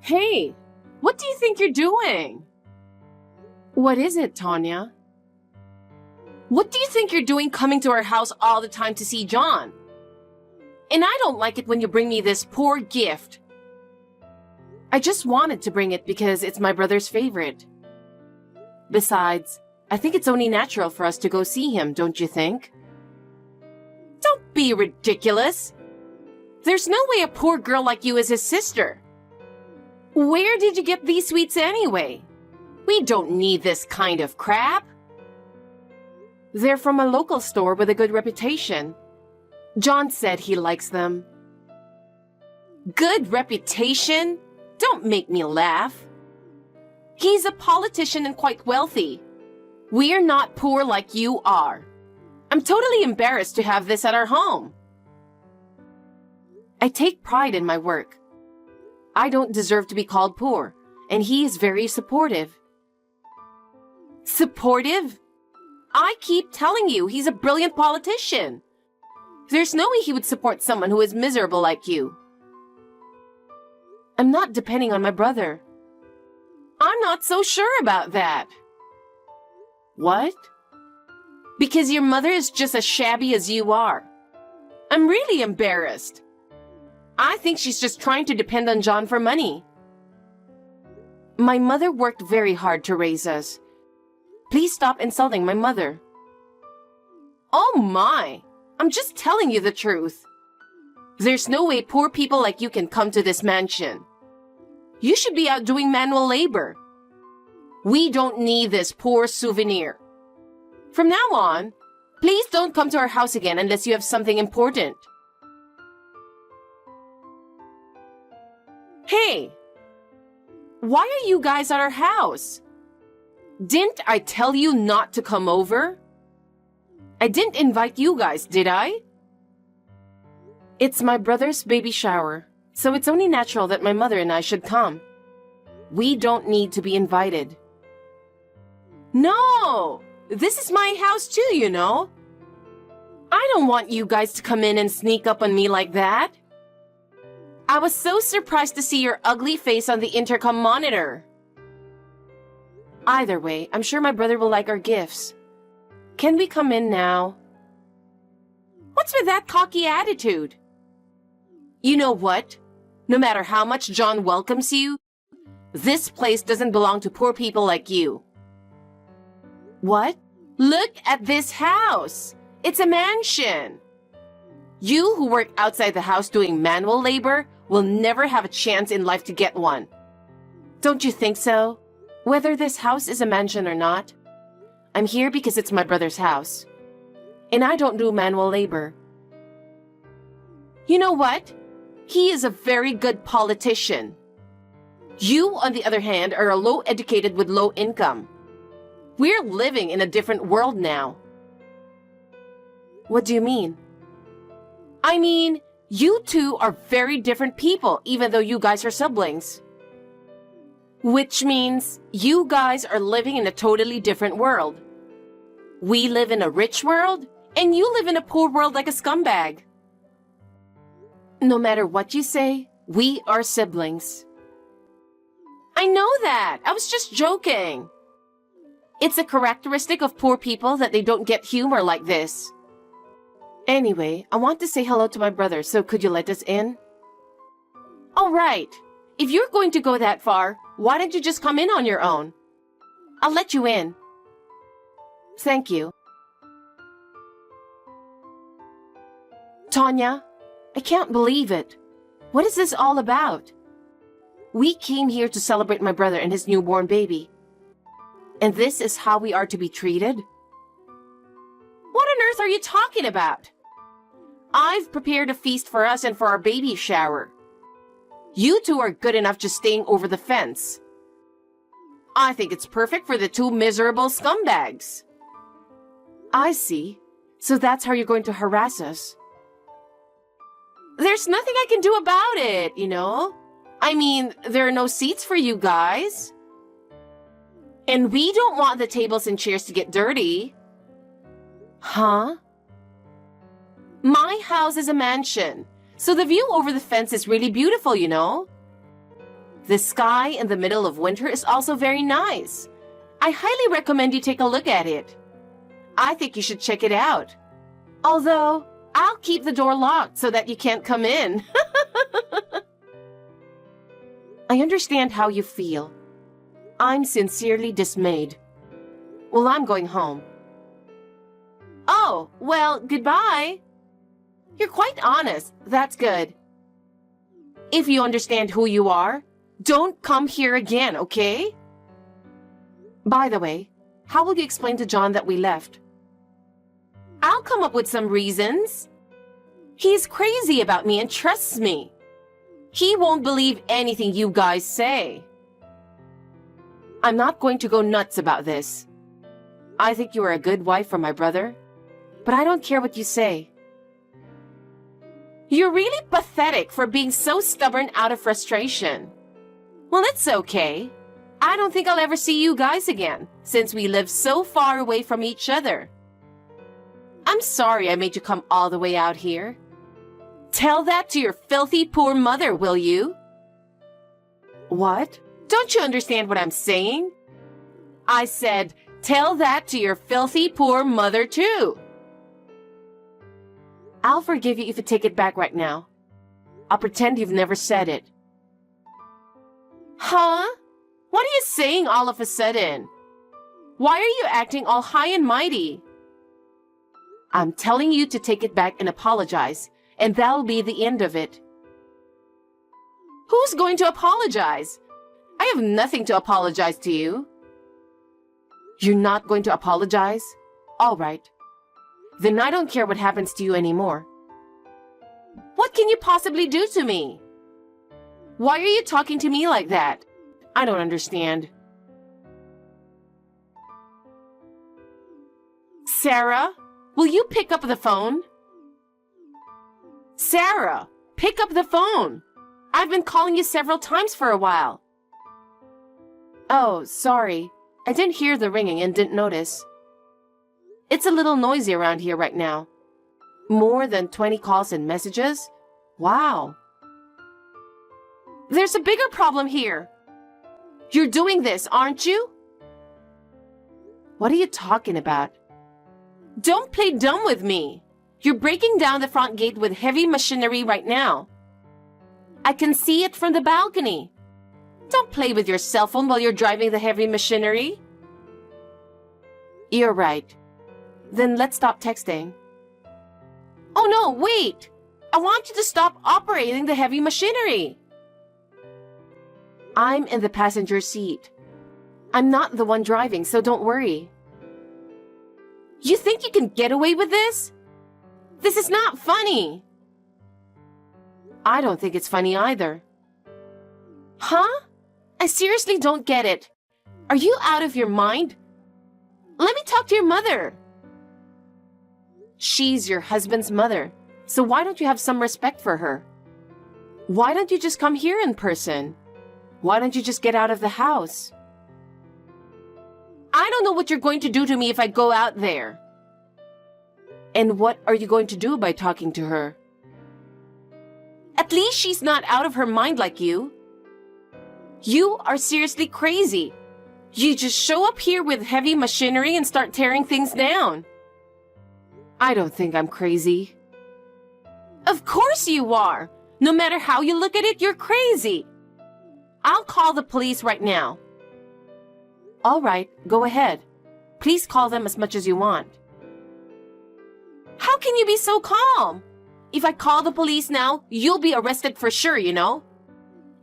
Hey, what do you think you're doing? What is it, Tanya? What do you think you're doing coming to our house all the time to see John? And I don't like it when you bring me this poor gift. I just wanted to bring it because it's my brother's favorite. Besides, I think it's only natural for us to go see him, don't you think? Don't be ridiculous. There's no way a poor girl like you is his sister. Where did you get these sweets anyway? We don't need this kind of crap. They're from a local store with a good reputation. John said he likes them. Good reputation? Don't make me laugh. He's a politician and quite wealthy. We're not poor like you are. I'm totally embarrassed to have this at our home. I take pride in my work. I don't deserve to be called poor, and he is very supportive. Supportive? I keep telling you, he's a brilliant politician. There's no way he would support someone who is miserable like you. I'm not depending on my brother. I'm not so sure about that. What? Because your mother is just as shabby as you are. I'm really embarrassed. I think she's just trying to depend on John for money. My mother worked very hard to raise us. Please stop insulting my mother. Oh my! I'm just telling you the truth. There's no way poor people like you can come to this mansion. You should be out doing manual labor. We don't need this poor souvenir. From now on, please don't come to our house again unless you have something important. Hey! Why are you guys at our house? Didn't I tell you not to come over? I didn't invite you guys, did I? It's my brother's baby shower, so it's only natural that my mother and I should come. We don't need to be invited. No! This is my house too, you know. I don't want you guys to come in and sneak up on me like that. I was so surprised to see your ugly face on the intercom monitor. Either way, I'm sure my brother will like our gifts. Can we come in now? What's with that cocky attitude? You know what? No matter how much John welcomes you, this place doesn't belong to poor people like you. What? Look at this house! It's a mansion! You who work outside the house doing manual labor will never have a chance in life to get one. Don't you think so? Whether this house is a mansion or not, I'm here because it's my brother's house. And I don't do manual labor. You know what? He is a very good politician. You, on the other hand, are a low-educated with low income. We're living in a different world now. What do you mean? I mean, you two are very different people, even though you guys are siblings. Which means you guys are living in a totally different world. We live in a rich world, and you live in a poor world like a scumbag. No matter what you say, we are siblings. I know that. I was just joking. It's a characteristic of poor people that they don't get humor like this. Anyway, I want to say hello to my brother, so could you let us in? All right. If you're going to go that far, why don't you just come in on your own? I'll let you in. Thank you. Tanya, I can't believe it. What is this all about? We came here to celebrate my brother and his newborn baby. And this is how we are to be treated? What on earth are you talking about? I've prepared a feast for us and for our baby shower. You two are good enough just staying over the fence. I think it's perfect for the two miserable scumbags. I see. So that's how you're going to harass us. There's nothing I can do about it, you know? I mean, there are no seats for you guys. And we don't want the tables and chairs to get dirty. Huh? My house is a mansion, so the view over the fence is really beautiful, you know? The sky in the middle of winter is also very nice. I highly recommend you take a look at it. I think you should check it out. Although, I'll keep the door locked so that you can't come in. I understand how you feel. I'm sincerely dismayed. Well, I'm going home. Oh, well, goodbye. You're quite honest. That's good. If you understand who you are, don't come here again, okay? By the way, how will you explain to John that we left? I'll come up with some reasons. He's crazy about me and trusts me. He won't believe anything you guys say. I'm not going to go nuts about this. I think you are a good wife for my brother, but I don't care what you say. You're really pathetic for being so stubborn out of frustration. Well, it's okay. I don't think I'll ever see you guys again, since we live so far away from each other. I'm sorry I made you come all the way out here. Tell that to your filthy poor mother, will you? What? Don't you understand what I'm saying? I said, tell that to your filthy poor mother too. I'll forgive you if you take it back right now. I'll pretend you've never said it. Huh? What are you saying all of a sudden? Why are you acting all high and mighty? I'm telling you to take it back and apologize, and that'll be the end of it. Who's going to apologize? I have nothing to apologize to you. You're not going to apologize? All right. Then I don't care what happens to you anymore. What can you possibly do to me? Why are you talking to me like that? I don't understand. Sarah, will you pick up the phone? Sarah, pick up the phone. I've been calling you several times for a while. Oh, sorry. I didn't hear the ringing and didn't notice. It's a little noisy around here right now. More than 20 calls and messages? Wow. There's a bigger problem here. You're doing this, aren't you? What are you talking about? Don't play dumb with me. You're breaking down the front gate with heavy machinery right now. I can see it from the balcony. Don't play with your cell phone while you're driving the heavy machinery. You're right. Then let's stop texting. Oh no, wait! I want you to stop operating the heavy machinery. I'm in the passenger seat. I'm not the one driving, so don't worry. You think you can get away with this? This is not funny. I don't think it's funny either. Huh? I seriously don't get it. Are you out of your mind? Let me talk to your mother. She's your husband's mother, so why don't you have some respect for her? Why don't you just come here in person? Why don't you just get out of the house? I don't know what you're going to do to me if I go out there. And what are you going to do by talking to her? At least she's not out of her mind like you. You are seriously crazy. You just show up here with heavy machinery and start tearing things down. I don't think I'm crazy. Of course you are. No matter how you look at it, you're crazy. I'll call the police right now. All right, go ahead. Please call them as much as you want. How can you be so calm? If I call the police now, you'll be arrested for sure, you know?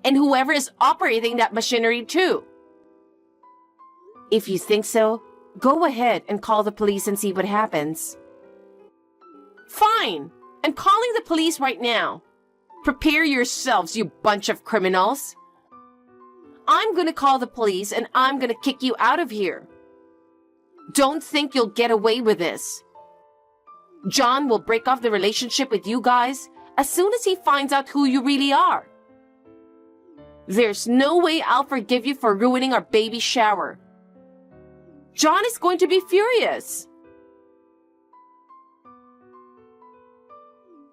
And whoever is operating that machinery too. If you think so, go ahead and call the police and see what happens. Fine. I'm calling the police right now. Prepare yourselves, you bunch of criminals. I'm gonna call the police and I'm gonna kick you out of here. Don't think you'll get away with this. John will break off the relationship with you guys as soon as he finds out who you really are. There's no way I'll forgive you for ruining our baby shower. John is going to be furious.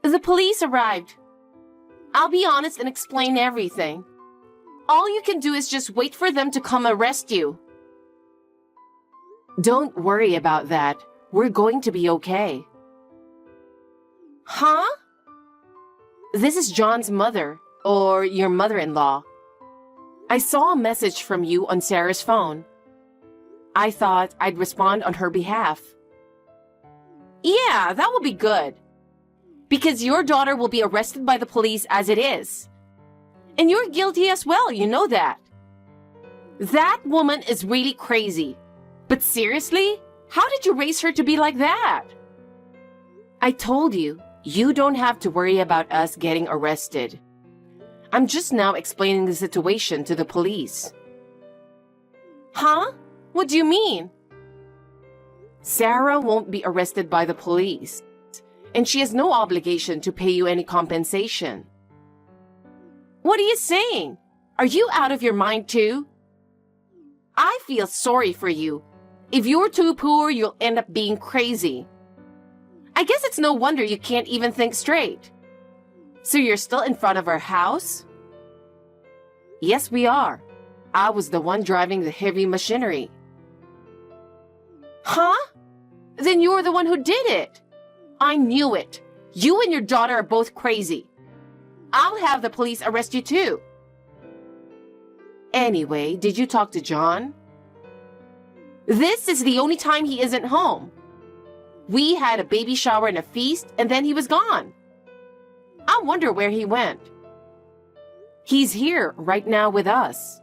The police arrived. I'll be honest and explain everything. All you can do is just wait for them to come arrest you. Don't worry about that. We're going to be okay. Huh? This is John's mother, or your mother-in-law. I saw a message from you on Sarah's phone. I thought I'd respond on her behalf. Yeah, that will be good. Because your daughter will be arrested by the police as it is. And you're guilty as well, you know that. That woman is really crazy. But seriously, how did you raise her to be like that? I told you, you don't have to worry about us getting arrested. I'm just now explaining the situation to the police. Huh? What do you mean? Sarah won't be arrested by the police, and she has no obligation to pay you any compensation. What are you saying? Are you out of your mind too? I feel sorry for you. If you're too poor, you'll end up being crazy. I guess it's no wonder you can't even think straight. So you're still in front of our house? Yes, we are. I was the one driving the heavy machinery. Huh? Then you're the one who did it. I knew it. You and your daughter are both crazy. I'll have the police arrest you too. Anyway, did you talk to John? This is the only time he isn't home. We had a baby shower and a feast, and then he was gone. I wonder where he went. He's here right now with us.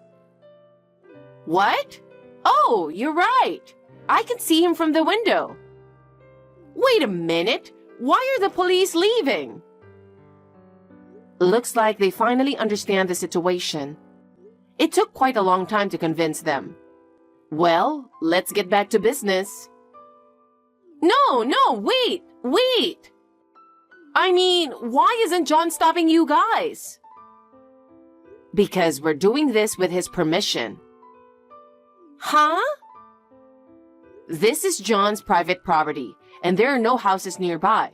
What? Oh, you're right. I can see him from the window. Wait a minute. Why are the police leaving? Looks like they finally understand the situation. It took quite a long time to convince them. Well, let's get back to business. No, wait. I mean, why isn't John stopping you guys? Because we're doing this with his permission. Huh? This is John's private property, and there are no houses nearby.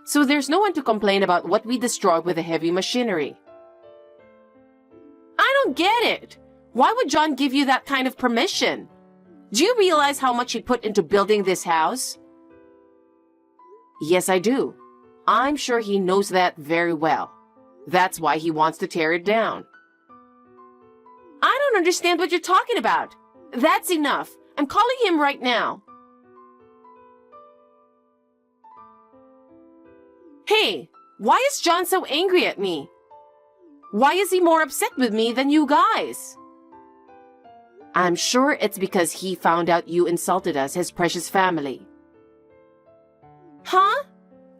So there's no one to complain about what we destroyed with the heavy machinery. I don't get it. Why would John give you that kind of permission? Do you realize how much he put into building this house? Yes, I do. I'm sure he knows that very well. That's why he wants to tear it down. I don't understand what you're talking about. That's enough. I'm calling him right now. Hey, why is John so angry at me? Why is he more upset with me than you guys? I'm sure it's because he found out you insulted us, his precious family. Huh?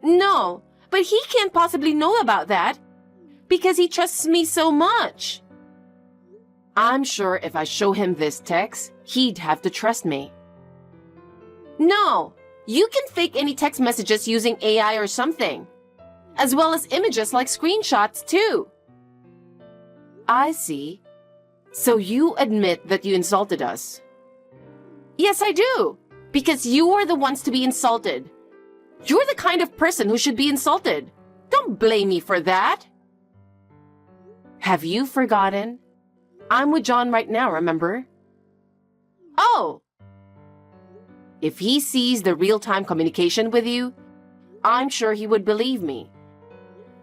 No, but he can't possibly know about that because he trusts me so much. I'm sure if I show him this text, he'd have to trust me. No, you can fake any text messages using AI or something, as well as images like screenshots too. I see. So you admit that you insulted us? Yes, I do, because you are the ones to be insulted. You're the kind of person who should be insulted. Don't blame me for that. Have you forgotten? I'm with John right now, remember? Oh! If he sees the real-time communication with you, I'm sure he would believe me.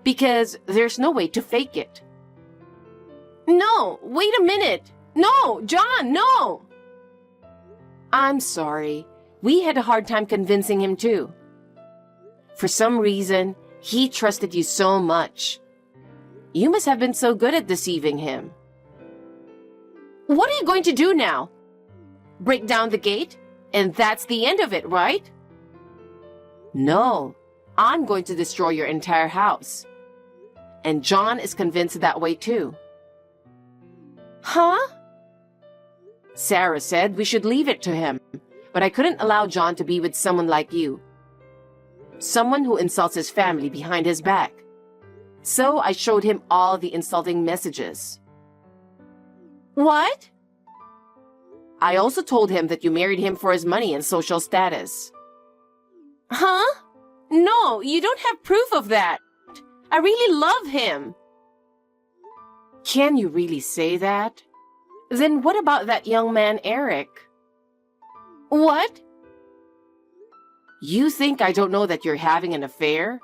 Because there's no way to fake it. No, wait a minute. No, John, no! I'm sorry. We had a hard time convincing him too. For some reason, he trusted you so much. You must have been so good at deceiving him. What are you going to do now? Break down the gate? And that's the end of it, right? No, I'm going to destroy your entire house. And John is convinced that way too. Huh? Sarah said we should leave it to him, but I couldn't allow John to be with someone like you. Someone who insults his family behind his back. So I showed him all the insulting messages. What? I also told him that you married him for his money and social status. Huh? No, you don't have proof of that. I really love him. Can you really say that? Then what about that young man, Eric? What? You think I don't know that you're having an affair?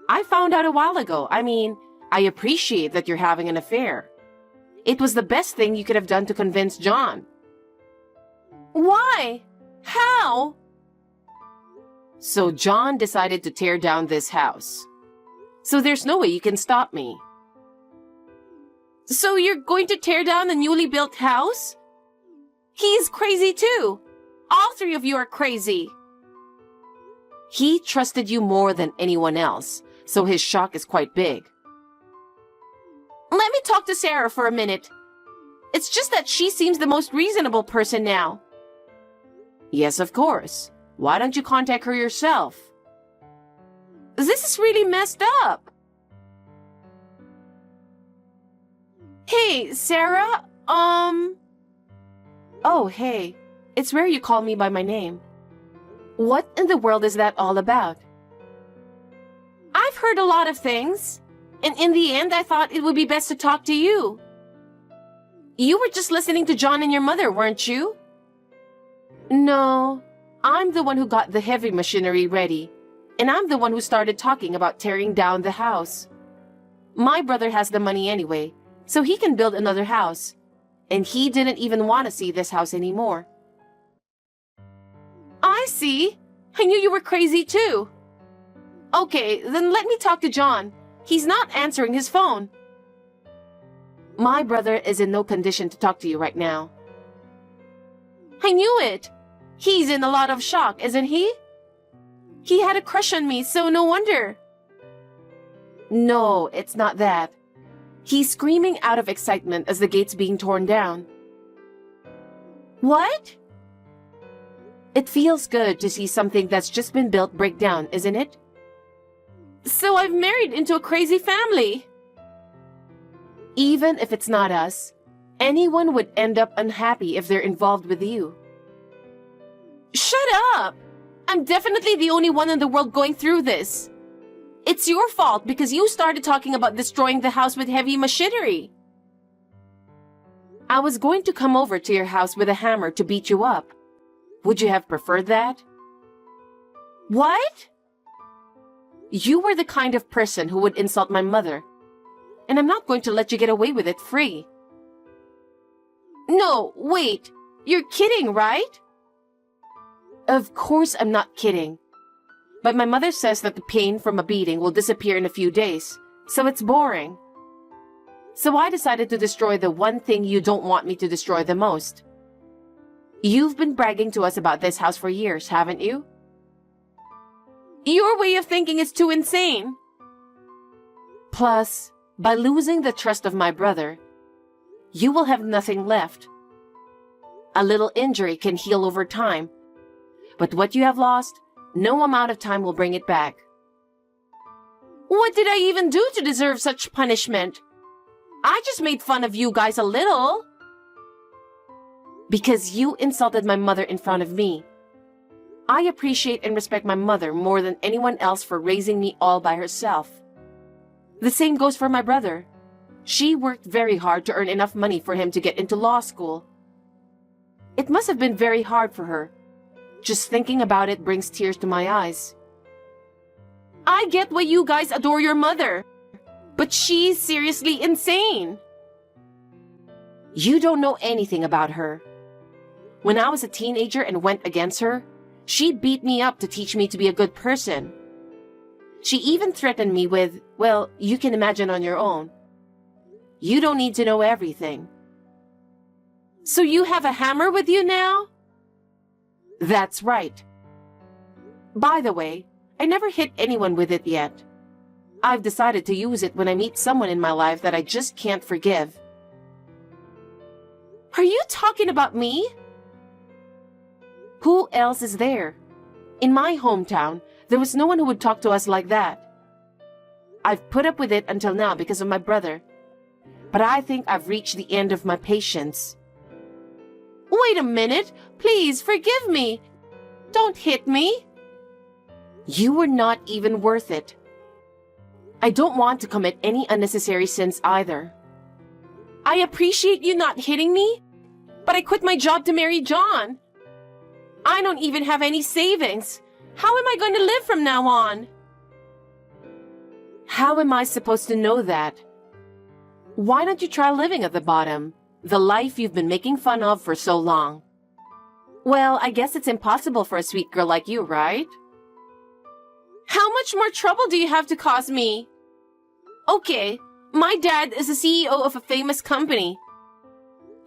I found out a while ago. I appreciate that you're having an affair. It was the best thing you could have done to convince John. Why? How? So John decided to tear down this house. So there's no way you can stop me. So you're going to tear down the newly built house? He's crazy too. All three of you are crazy. He trusted you more than anyone else, so his shock is quite big. Let me talk to Sarah for a minute. It's just that she seems the most reasonable person now. Yes, of course. Why don't you contact her yourself? This is really messed up. Hey, Sarah, Oh, hey. It's rare you call me by my name. What in the world is that all about? I've heard a lot of things, and in the end I thought it would be best to talk to you. You were just listening to John and your mother, weren't you? No, I'm the one who got the heavy machinery ready, and I'm the one who started talking about tearing down the house. My brother has the money anyway, so he can build another house, and he didn't even want to see this house anymore. I see. I knew you were crazy too. Okay, then let me talk to John. He's not answering his phone. My brother is in no condition to talk to you right now. I knew it. He's in a lot of shock, isn't he? He had a crush on me, so no wonder. No, it's not that. He's screaming out of excitement as the gate's being torn down. What? It feels good to see something that's just been built break down, isn't it? So I've married into a crazy family. Even if it's not us, anyone would end up unhappy if they're involved with you. Shut up! I'm definitely the only one in the world going through this. It's your fault because you started talking about destroying the house with heavy machinery. I was going to come over to your house with a hammer to beat you up. Would you have preferred that? What? You were the kind of person who would insult my mother, and I'm not going to let you get away with it free. No, wait. You're kidding, right? Of course I'm not kidding. But my mother says that the pain from a beating will disappear in a few days, so it's boring. So I decided to destroy the one thing you don't want me to destroy the most. You've been bragging to us about this house for years, haven't you? Your way of thinking is too insane. Plus, by losing the trust of my brother, you will have nothing left. A little injury can heal over time, but what you have lost, no amount of time will bring it back. What did I even do to deserve such punishment? I just made fun of you guys a little. Because you insulted my mother in front of me. I appreciate and respect my mother more than anyone else for raising me all by herself. The same goes for my brother. She worked very hard to earn enough money for him to get into law school. It must have been very hard for her. Just thinking about it brings tears to my eyes. I get why you guys adore your mother, but she's seriously insane. You don't know anything about her. When I was a teenager and went against her, she beat me up to teach me to be a good person. She even threatened me with, well, you can imagine on your own. You don't need to know everything. So you have a hammer with you now? That's right. By the way, I never hit anyone with it yet. I've decided to use it when I meet someone in my life that I just can't forgive. Are you talking about me? Who else is there? In my hometown, there was no one who would talk to us like that. I've put up with it until now because of my brother, but I think I've reached the end of my patience. Wait a minute, please forgive me. Don't hit me. You were not even worth it. I don't want to commit any unnecessary sins either. I appreciate you not hitting me, but I quit my job to marry John. I don't even have any savings. How am I going to live from now on? How am I supposed to know that? Why don't you try living at the bottom, the life you've been making fun of for so long? Well, I guess it's impossible for a sweet girl like you, right? How much more trouble do you have to cause me? Okay, my dad is the CEO of a famous company.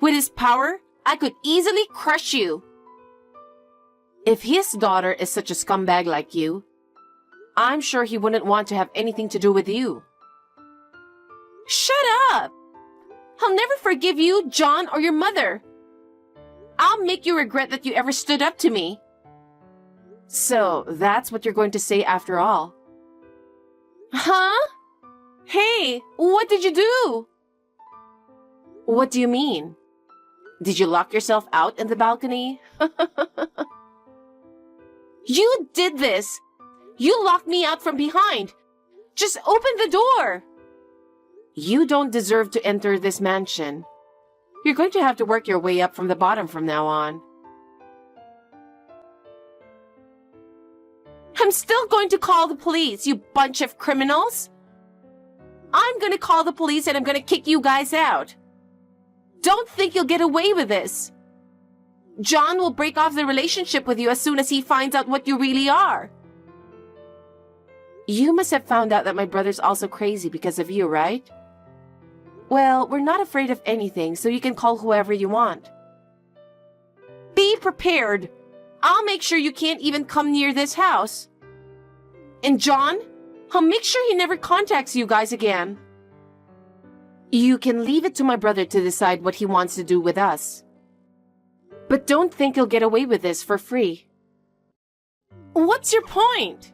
With his power, I could easily crush you. If his daughter is such a scumbag like you, I'm sure he wouldn't want to have anything to do with you. Shut up! I'll never forgive you, John, or your mother. I'll make you regret that you ever stood up to me. So, that's what you're going to say after all. Huh? Hey, what did you do? What do you mean? Did you lock yourself out in the balcony? You did this! You locked me out from behind! Just open the door! You don't deserve to enter this mansion. You're going to have to work your way up from the bottom from now on. I'm still going to call the police, you bunch of criminals! I'm going to call the police and I'm going to kick you guys out. Don't think you'll get away with this. John will break off the relationship with you as soon as he finds out what you really are. You must have found out that my brother's also crazy because of you, right? Well, we're not afraid of anything, so you can call whoever you want. Be prepared. I'll make sure you can't even come near this house. And John, I'll make sure he never contacts you guys again. You can leave it to my brother to decide what he wants to do with us. But don't think you'll get away with this for free. What's your point?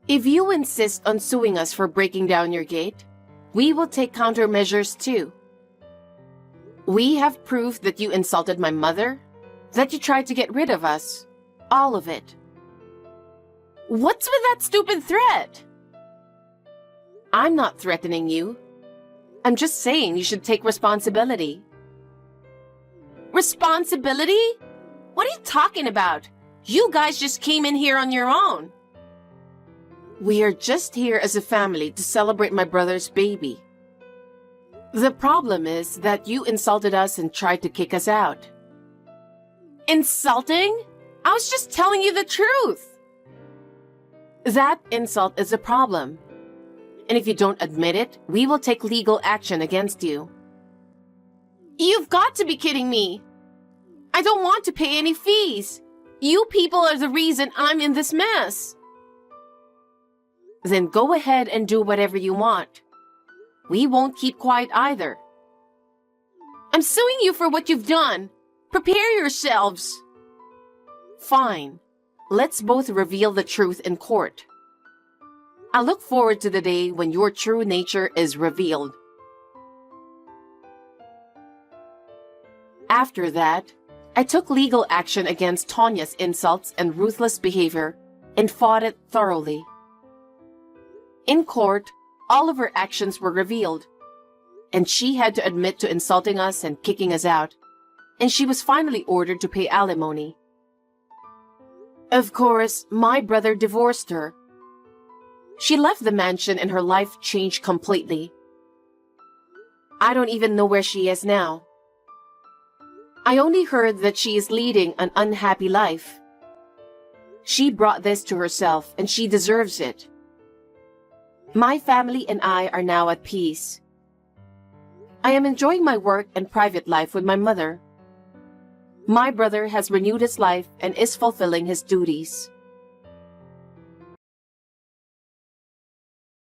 If you insist on suing us for breaking down your gate, we will take countermeasures too. We have proof that you insulted my mother, that you tried to get rid of us. All of it. What's with that stupid threat? I'm not threatening you. I'm just saying you should take responsibility. Responsibility? What are you talking about? You guys just came in here on your own. We are just here as a family to celebrate my brother's baby. The problem is that you insulted us and tried to kick us out. Insulting? I was just telling you the truth. That insult is a problem. And if you don't admit it, we will take legal action against you. You've got to be kidding me. I don't want to pay any fees. You people are the reason I'm in this mess. Then go ahead and do whatever you want. We won't keep quiet either. I'm suing you for what you've done. Prepare yourselves. Fine. Let's both reveal the truth in court. I look forward to the day when your true nature is revealed. After that, I took legal action against Tonya's insults and ruthless behavior and fought it thoroughly. In court, all of her actions were revealed, and she had to admit to insulting us and kicking us out, and she was finally ordered to pay alimony. Of course, my brother divorced her. She left the mansion and her life changed completely. I don't even know where she is now. I only heard that she is leading an unhappy life. She brought this to herself and she deserves it. My family and I are now at peace. I am enjoying my work and private life with my mother. My brother has renewed his life and is fulfilling his duties.